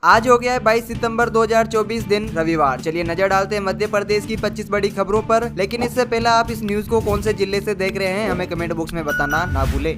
आज हो गया है 22 सितंबर 2024 दिन रविवार। चलिए नजर डालते हैं मध्य प्रदेश की 25 बड़ी खबरों पर। लेकिन इससे पहले आप इस न्यूज को कौन से जिले से देख रहे हैं हमें कमेंट बॉक्स में बताना ना भूले।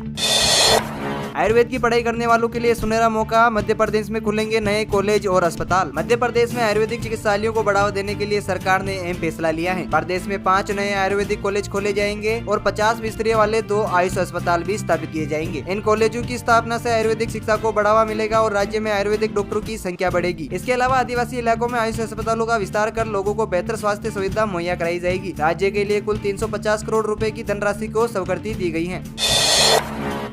आयुर्वेद की पढ़ाई करने वालों के लिए सुनहरा मौका, मध्य प्रदेश में खुलेंगे नए कॉलेज और अस्पताल। मध्य प्रदेश में आयुर्वेदिक चिकित्सालयों को बढ़ावा देने के लिए सरकार ने अहम फैसला लिया है। प्रदेश में 5 नए आयुर्वेदिक कॉलेज खोले जाएंगे और 50 बिस्तरों वाले 2 आयुष अस्पताल भी स्थापित किए जाएंगे। इन कॉलेजों की स्थापना से आयुर्वेदिक शिक्षा को बढ़ावा मिलेगा और राज्य में आयुर्वेदिक डॉक्टरों की संख्या बढ़ेगी। इसके अलावा आदिवासी इलाकों में आयुष अस्पतालों का विस्तार कर लोगों को बेहतर स्वास्थ्य सुविधा मुहैया कराई जाएगी। राज्य के लिए कुल 350 करोड़ रुपए की धनराशि को स्वीकृति दी गई है।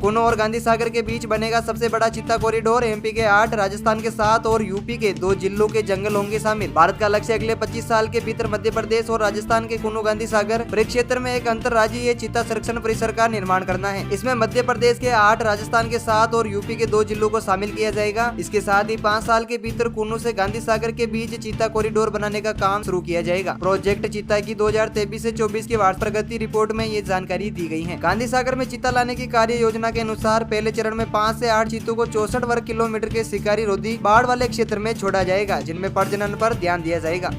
कुनो और गांधी सागर के बीच बनेगा सबसे बड़ा चित्ता कॉरिडोर। एमपी के 8, राजस्थान के 7 और यूपी के 2 जिलों के जंगल होंगे शामिल। भारत का लक्ष्य अगले 25 साल के भीतर मध्य प्रदेश और राजस्थान के कुनो गांधी सागर परिक्षेत्र में एक अंतरराज्यीय चित्ता संरक्षण परिसर का निर्माण करना है। इसमें मध्य प्रदेश के 8, राजस्थान के 7 और यूपी के 2 जिलों को शामिल किया जाएगा। इसके साथ ही 5 साल के भीतर कुनो से गांधी सागर के बीच चित्ता कॉरिडोर बनाने का काम शुरू किया जाएगा। प्रोजेक्ट चित्ता की 2023 से 24 की वार्षिक प्रगति रिपोर्ट में ये जानकारी दी गई है। गांधी सागर में चित्ता लाने की कार्य योजना के अनुसार पहले चरण में 5 से 8 चीतों को 64 वर्ग किलोमीटर के शिकारी रोधी बाढ़ वाले क्षेत्र में छोड़ा जाएगा, जिनमें प्रजनन पर ध्यान दिया जाएगा।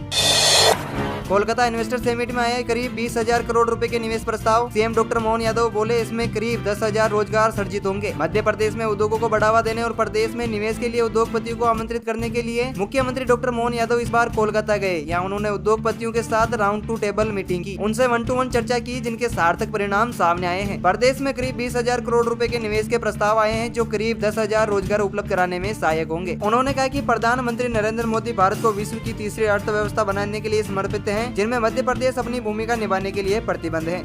कोलकाता इन्वेस्टर समिट में आए करीब 20,000 करोड़ रुपए के निवेश प्रस्ताव। सीएम डॉक्टर मोहन यादव बोले इसमें करीब 10,000 रोजगार सृजित होंगे। मध्य प्रदेश में उद्योगों को बढ़ावा देने और प्रदेश में निवेश के लिए उद्योगपतियों को आमंत्रित करने के लिए मुख्यमंत्री डॉक्टर मोहन यादव इस बार कोलकाता गए। यहाँ उन्होंने उद्योगपतियों के साथ राउंड टू टेबल मीटिंग की, उनसे 1-to-1 चर्चा की, जिनके सार्थक परिणाम सामने आए हैं। प्रदेश में करीब 20,000 करोड़ रुपए के निवेश के प्रस्ताव आए हैं, जो करीब 10,000 रोजगार उपलब्ध कराने में सहायक होंगे। उन्होंने कहा कि प्रधानमंत्री नरेंद्र मोदी भारत को विश्व की तीसरी अर्थव्यवस्था बनाने के लिए समर्पित है, जिनमें मध्य प्रदेश अपनी भूमिका निभाने के लिए प्रतिबद्ध है।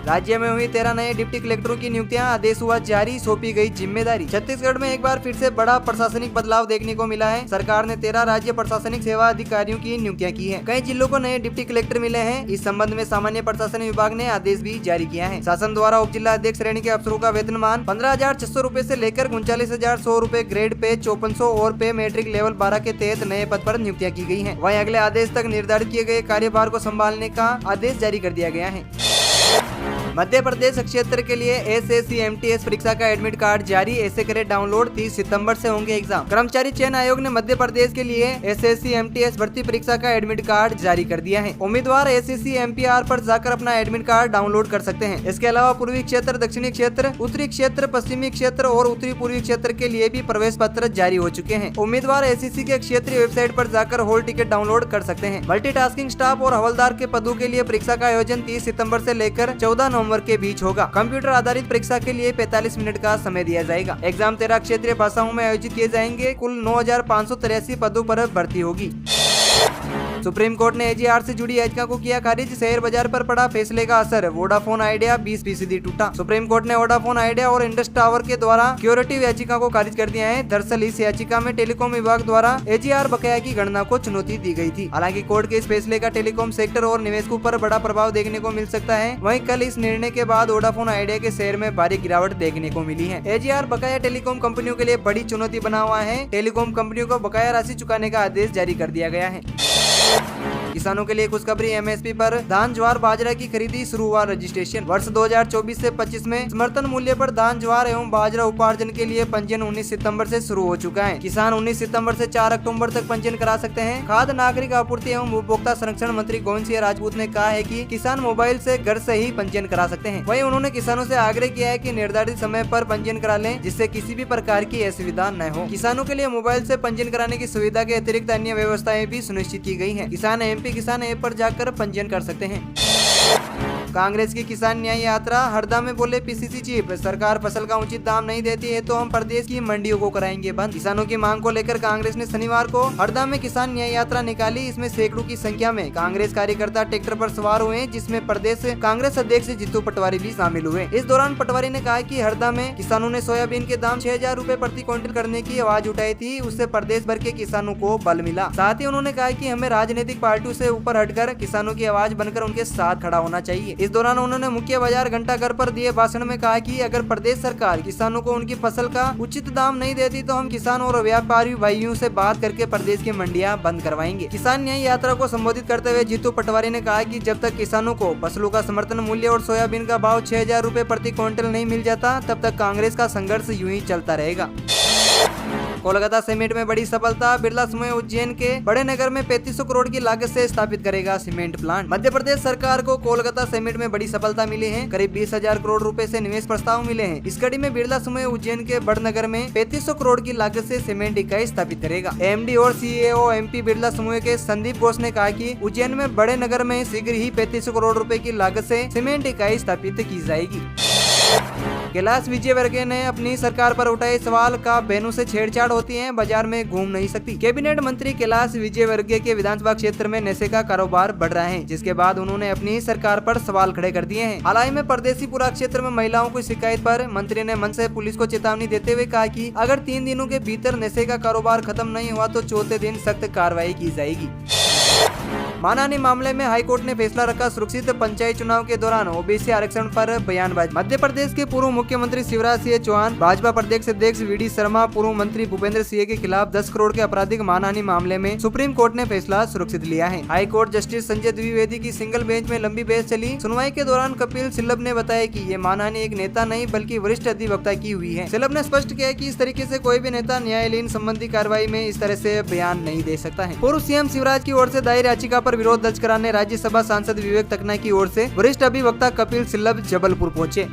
राज्य में हुई 13 नए डिप्टी कलेक्टरों की नियुक्तियां, आदेश हुआ जारी, सौंपी गई जिम्मेदारी। छत्तीसगढ़ में एक बार फिर से बड़ा प्रशासनिक बदलाव देखने को मिला है। सरकार ने 13 राज्य प्रशासनिक सेवा अधिकारियों की नियुक्तियां की है। कई जिलों को नए डिप्टी कलेक्टर मिले हैं। इस संबंध में सामान्य प्रशासन विभाग ने आदेश भी जारी किया है। शासन द्वारा उप जिला अध्यक्ष श्रेणी के अफसरों का वेतनमान 15,600 रूपए से लेकर 39,100 रूपए ग्रेड पे 5400 और पे मैट्रिक लेवल 12 के तहत नए पद पर नियुक्तियां की गई है। वहीं अगले आदेश तक निर्धारित किए गए कार्यभार को संभालने का आदेश जारी कर दिया गया है। मध्य प्रदेश क्षेत्र के लिए SSC-MTS परीक्षा का एडमिट कार्ड जारी, ऐसे करें डाउनलोड। 30 सितंबर से होंगे एग्जाम। कर्मचारी चयन आयोग ने मध्य प्रदेश के लिए SSC-MTS भर्ती परीक्षा का एडमिट कार्ड जारी कर दिया है। उम्मीदवार SSC-MPR पर जाकर अपना एडमिट कार्ड डाउनलोड कर सकते हैं। इसके अलावा पूर्वी क्षेत्र, दक्षिणी क्षेत्र, उत्तरी क्षेत्र, पश्चिमी क्षेत्र और उत्तरी पूर्वी क्षेत्र के लिए भी प्रवेश पत्र जारी हो चुके हैं। उम्मीदवार SSC के क्षेत्रीय वेबसाइट पर जाकर हॉल टिकट डाउनलोड कर सकते हैं। मल्टीटास्किंग स्टाफ और हवलदार के पदों के लिए परीक्षा का आयोजन 30 सितंबर से लेकर 14 नवंबर के बीच होगा। कंप्यूटर आधारित परीक्षा के लिए 45 मिनट का समय दिया जाएगा। एग्जाम 13 क्षेत्रीय भाषाओं में आयोजित किए जाएंगे। कुल 9,583 पदों पर भर्ती होगी। सुप्रीम कोर्ट ने AGR से जुड़ी याचिका को किया खारिज, शेयर बाजार पर पड़ा फैसले का असर, वोडाफोन आइडिया 20% टूटा। सुप्रीम कोर्ट ने वोडाफोन आइडिया और इंडस टावर के द्वारा क्यूरेटिव याचिका को खारिज कर दिया है। दरअसल इस याचिका में टेलीकॉम विभाग द्वारा AGR बकाया की गणना को चुनौती दी गई थी। हालांकि कोर्ट के इस फैसले का टेलीकॉम सेक्टर और निवेशकों पर बड़ा प्रभाव देखने को मिल सकता है। वहीं कल इस निर्णय के बाद वोडाफोन आइडिया के शेयर में भारी गिरावट देखने को मिली है। AGR बकाया टेलीकॉम कंपनियों के लिए बड़ी चुनौती बना हुआ है। टेलीकॉम कंपनियों को बकाया राशि चुकाने का आदेश जारी कर दिया गया है। किसानों के लिए खुशखबरी, MSP पर धान, ज्वार, बाजरा की खरीदी शुरू हुआ रजिस्ट्रेशन। वर्ष 2024 से 25 में समर्थन मूल्य पर धान, ज्वार एवं बाजरा उपार्जन के लिए पंजीयन 19 सितंबर से शुरू हो चुका है। किसान 19 सितंबर से 4 अक्टूबर तक पंजीयन करा सकते हैं। खाद्य नागरिक आपूर्ति एवं उपभोक्ता संरक्षण मंत्री गोविंद सिंह राजपूत ने कहा है कि किसान मोबाइल से घर से ही पंजीयन करा सकते हैं। वहीं उन्होंने किसानों से आग्रह किया है कि निर्धारित समय पर पंजीयन करा लें, जिससे किसी भी प्रकार की असुविधा न हो। किसानों के लिए मोबाइल से पंजीयन कराने की सुविधा के अतिरिक्त अन्य व्यवस्थाएं भी सुनिश्चित की गई है। किसान MP किसान ऐप पर जाकर पंजीयन कर सकते हैं। कांग्रेस की किसान न्याय यात्रा, हरदा में बोले PCC चीफ, सरकार फसल का उचित दाम नहीं देती है तो हम प्रदेश की मंडियों को कराएंगे बंद। किसानों की मांग को लेकर कांग्रेस ने शनिवार को हरदा में किसान न्याय यात्रा निकाली। इसमें सैकड़ों की संख्या में कांग्रेस कार्यकर्ता ट्रैक्टर पर सवार हुए, जिसमें प्रदेश कांग्रेस अध्यक्ष जीतू पटवारी भी शामिल हुए। इस दौरान पटवारी ने कहा कि हरदा में किसानों ने सोयाबीन के दाम 6,000 रूपए प्रति क्विंटल करने की आवाज उठाई थी, उससे प्रदेश भर के किसानों को बल मिला। साथ ही उन्होंने कहा कि हमें राजनीतिक पार्टियों से ऊपर हटकर किसानों की आवाज बनकर उनके साथ खड़ा होना चाहिए। इस दौरान उन्होंने मुख्य बाजार घंटाघर पर दिए भाषण में कहा कि अगर प्रदेश सरकार किसानों को उनकी फसल का उचित दाम नहीं देती तो हम किसान और व्यापारी भाइयों से बात करके प्रदेश की मंडियां बंद करवाएंगे। किसान न्याय यात्रा को संबोधित करते हुए जीतू पटवारी ने कहा कि जब तक किसानों को फसलों का समर्थन मूल्य और सोयाबीन का भाव 6,000 रूपए प्रति क्विंटल नहीं मिल जाता, तब तक कांग्रेस का संघर्ष यूं ही चलता रहेगा। कोलकाता सीमेंट में बड़ी सफलता, बिरला समूह उज्जैन के बड़े नगर में 3500 करोड़ की लागत से स्थापित करेगा सीमेंट प्लांट। मध्य प्रदेश सरकार को कोलकाता सीमेंट में बड़ी सफलता मिली है। करीब 20,000 करोड़ रुपए से निवेश प्रस्ताव मिले हैं। इस कड़ी में बिरला समूह उज्जैन के बड़नगर में 3500 करोड़ की लागत से सीमेंट इकाई स्थापित करेगा। एमडी और सीईओ एमपी बिरला समूह के संदीप घोष ने कहा कि उज्जैन में बड़े नगर में शीघ्र ही 3500 करोड़ रुपए की लागत से सीमेंट इकाई स्थापित की जाएगी। कैलाश विजयवर्गीय ने अपनी सरकार पर उठाए सवाल का बेनू से छेड़छाड़ होती है, बाजार में घूम नहीं सकती। कैबिनेट मंत्री कैलाश विजयवर्गीय के विधानसभा क्षेत्र में नशे का कारोबार बढ़ रहा है, जिसके बाद उन्होंने अपनी सरकार पर सवाल खड़े कर दिए हैं। हाल ही में परदेसीपुरा क्षेत्र में महिलाओं की शिकायत पर मंत्री ने मंच से पुलिस को चेतावनी देते हुए कहा कि अगर 3 दिनों के भीतर नशे का कारोबार खत्म नहीं हुआ तो चौथे दिन सख्त कार्रवाई की जाएगी। मानहानि मामले में हाईकोर्ट ने फैसला रखा, सुरक्षित पंचायत चुनाव के दौरान ओबीसी आरक्षण पर बयानबाजी। मध्य प्रदेश के पूर्व मुख्यमंत्री शिवराज सिंह चौहान, भाजपा प्रदेश अध्यक्ष वीडी शर्मा, पूर्व मंत्री भूपेंद्र सिंह के खिलाफ 10 करोड़ के आपराधिक मानहानि मामले में सुप्रीम कोर्ट ने फैसला सुरक्षित लिया है। High court justice Sanjay Dwivedi की सिंगल बेंच में लंबी बहस चली। सुनवाई के दौरान कपिल सिल्लब ने बताया कि ये मानहानि एक नेता नहीं बल्कि वरिष्ठ अधिवक्ता की हुई है। सिल्लब ने स्पष्ट किया कि इस तरीके से कोई भी नेता न्यायालयीन संबंधी कार्रवाई में इस तरह से बयान नहीं दे सकता है। पूर्व सीएम शिवराज की ओर से दायर याचिका पर विरोध दर्ज कराने राज्यसभा सांसद विवेक तन्खा की ओर से वरिष्ठ अधिवक्ता कपिल सिल्लब जबलपुर पहुंचे।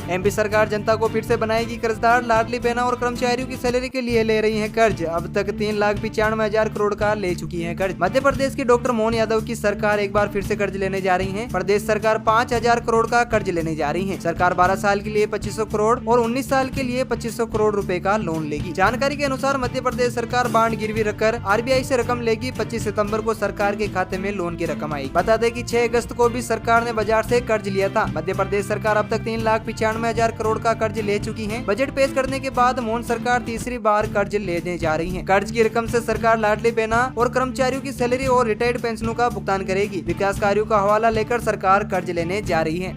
एमपी सरकार जनता को फिर से बनाएगी कर्जदार, लाडली बहना और कर्मचारियों की सैलरी के लिए ले रही है कर्ज। अब तक 3,95,000 करोड़ का ले चुकी है कर्ज। मध्य प्रदेश की डॉक्टर मोहन यादव की सरकार एक बार फिर से कर्ज लेने जा रही है। प्रदेश सरकार 5,000 करोड़ का कर्ज लेने जा रही है। सरकार 12 साल के लिए 2500 करोड़ और 19 साल के लिए 2500 करोड़ रुपए का लोन लेगी। जानकारी के अनुसार मध्य प्रदेश सरकार बांड गिरवी रखकर आरबीआई से रकम लेगी। 25 सितंबर को सरकार के खाते में लोन की रकम आई। बता दें कि 6 अगस्त को भी सरकार ने बाजार से कर्ज लिया था। मध्य प्रदेश सरकार अब तक 3,95,000 करोड़ का कर्ज ले चुकी है। बजट पेश करने के बाद मोहन सरकार तीसरी बार कर्ज लेने जा रही है। कर्ज की रकम से सरकार लाडली बहना और कर्मचारियों की सैलरी और रिटायर्ड पेंशनों का भुगतान करेगी। विकास कार्यों का हवाला लेकर सरकार कर्ज लेने जा रही है।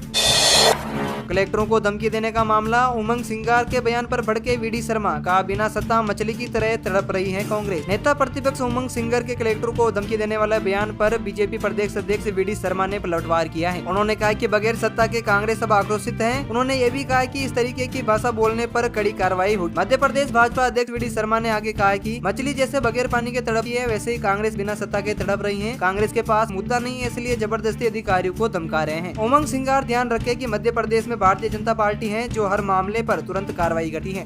कलेक्टरों को धमकी देने का मामला, उमंग सिंगार के बयान पर भड़के वीडी शर्मा, कहा बिना सत्ता मछली की तरह तड़प रही है कांग्रेस। नेता प्रतिपक्ष उमंग सिंगार के कलेक्टरों को धमकी देने वाले बयान पर बीजेपी प्रदेश अध्यक्ष वीडी शर्मा ने पलटवार किया है। उन्होंने कहा कि बगैर सत्ता के कांग्रेस अब आक्रोशित है। उन्होंने ये भी कहा कि इस तरीके की भाषा बोलने पर कड़ी कार्रवाई होगी। मध्य प्रदेश भाजपा अध्यक्ष वीडी शर्मा ने आगे कहा कि मछली जैसे बगैर पानी के तड़पती है, वैसे ही कांग्रेस बिना सत्ता के तड़प रही है। कांग्रेस के पास मुद्दा नहीं है, इसलिए जबरदस्ती अधिकारियों को धमका रहे हैं। उमंग सिंगार ध्यान रखे कि मध्य प्रदेश में भारतीय जनता पार्टी है जो हर मामले पर तुरंत कार्रवाई करती है।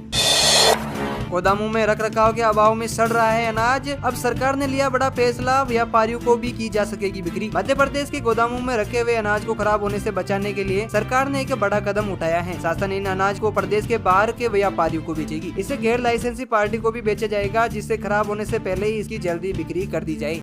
गोदामों में रख रखाव के अभाव में सड़ रहा है अनाज। अब सरकार ने लिया बड़ा फैसला, व्यापारियों को भी की जा सकेगी बिक्री। मध्य प्रदेश के गोदामों में रखे हुए अनाज को खराब होने से बचाने के लिए सरकार ने एक बड़ा कदम उठाया है। शासन इन अनाज को प्रदेश के बाहर के व्यापारियों को बेचेगी। इसे गैर लाइसेंसी पार्टी को भी बेचा जाएगा, जिससे खराब होने से पहले ही इसकी जल्दी बिक्री कर दी जाए।